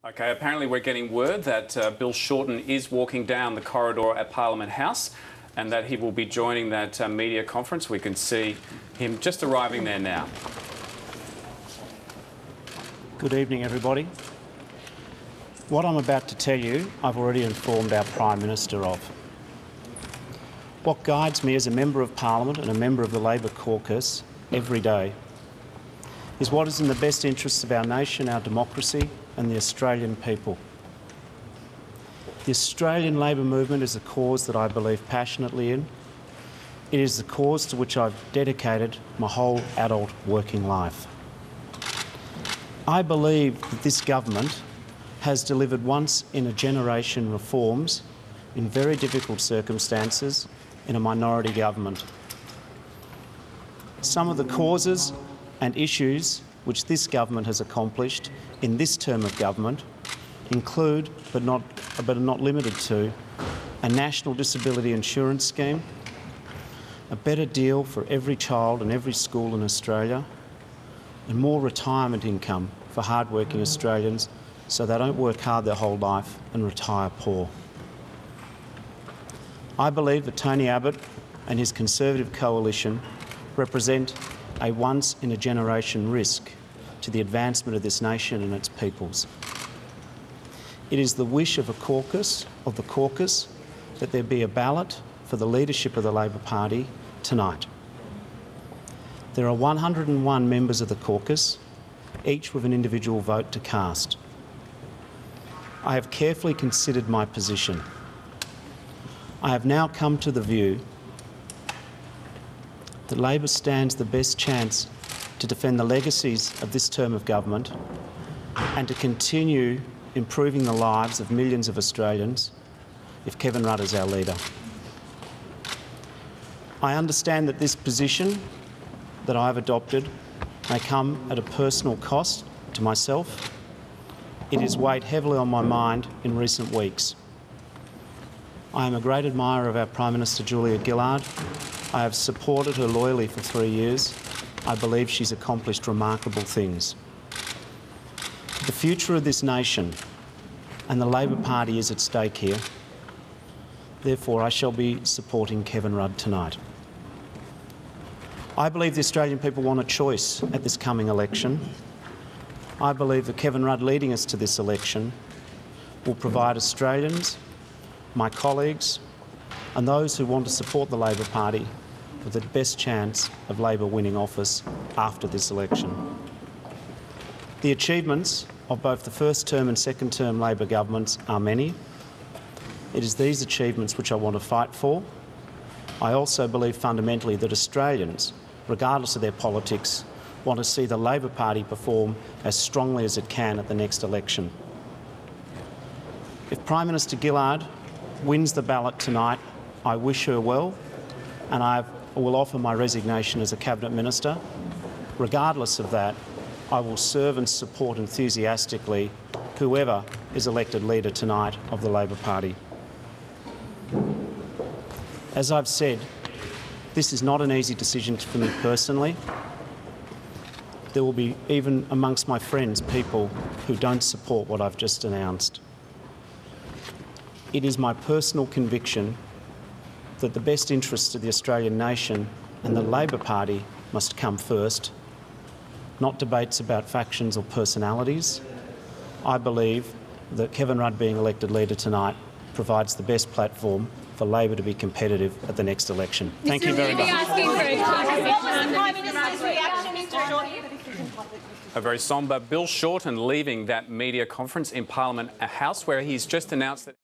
Okay, apparently we're getting word that Bill Shorten is walking down the corridor at Parliament House and that he will be joining that media conference. We can see him just arriving there now. Good evening, everybody. What I'm about to tell you, I've already informed our Prime Minister of. What guides me as a Member of Parliament and a member of the Labor caucus every day is what is in the best interests of our nation, our democracy and the Australian people. The Australian Labor movement is a cause that I believe passionately in. It is the cause to which I've dedicated my whole adult working life. I believe that this government has delivered once-in-a-generation reforms in very difficult circumstances in a minority government. Some of the causes and issues which this government has accomplished in this term of government include, but are not limited to, a national disability insurance scheme, a better deal for every child and every school in Australia, and more retirement income for hard-working Australians so they don't work hard their whole life and retire poor. I believe that Tony Abbott and his Conservative coalition represent a once-in-a-generation risk to the advancement of this nation and its peoples. It is the wish of the caucus that there be a ballot for the leadership of the Labor Party tonight. There are 101 members of the caucus, each with an individual vote to cast. I have carefully considered my position. I have now come to the view that Labor stands the best chance to defend the legacies of this term of government and to continue improving the lives of millions of Australians if Kevin Rudd is our leader. I understand that this position that I have adopted may come at a personal cost to myself. It has weighed heavily on my mind in recent weeks. I am a great admirer of our Prime Minister Julia Gillard. I have supported her loyally for 3 years. I believe she's accomplished remarkable things. The future of this nation and the Labor Party is at stake here. Therefore, I shall be supporting Kevin Rudd tonight. I believe the Australian people want a choice at this coming election. I believe that Kevin Rudd leading us to this election will provide Australians, my colleagues and those who want to support the Labor Party with the best chance of Labor winning office after this election. The achievements of both the first term and second term Labor governments are many. It is these achievements which I want to fight for. I also believe fundamentally that Australians, regardless of their politics, want to see the Labor Party perform as strongly as it can at the next election. If Prime Minister Gillard wins the ballot tonight, I wish her well, and I will offer my resignation as a Cabinet Minister. Regardless of that, I will serve and support enthusiastically whoever is elected leader tonight of the Labor Party. As I've said, this is not an easy decision for me personally. There will be, even amongst my friends, people who don't support what I've just announced. It is my personal conviction that the best interests of the Australian nation and the Labor Party must come first, not debates about factions or personalities. I believe that Kevin Rudd being elected leader tonight provides the best platform for Labor to be competitive at the next election. Thank you very much. What was the Prime Minister's reaction, Mr. Shorten? A very sombre Bill Shorten leaving that media conference in Parliament House, where he's just announced that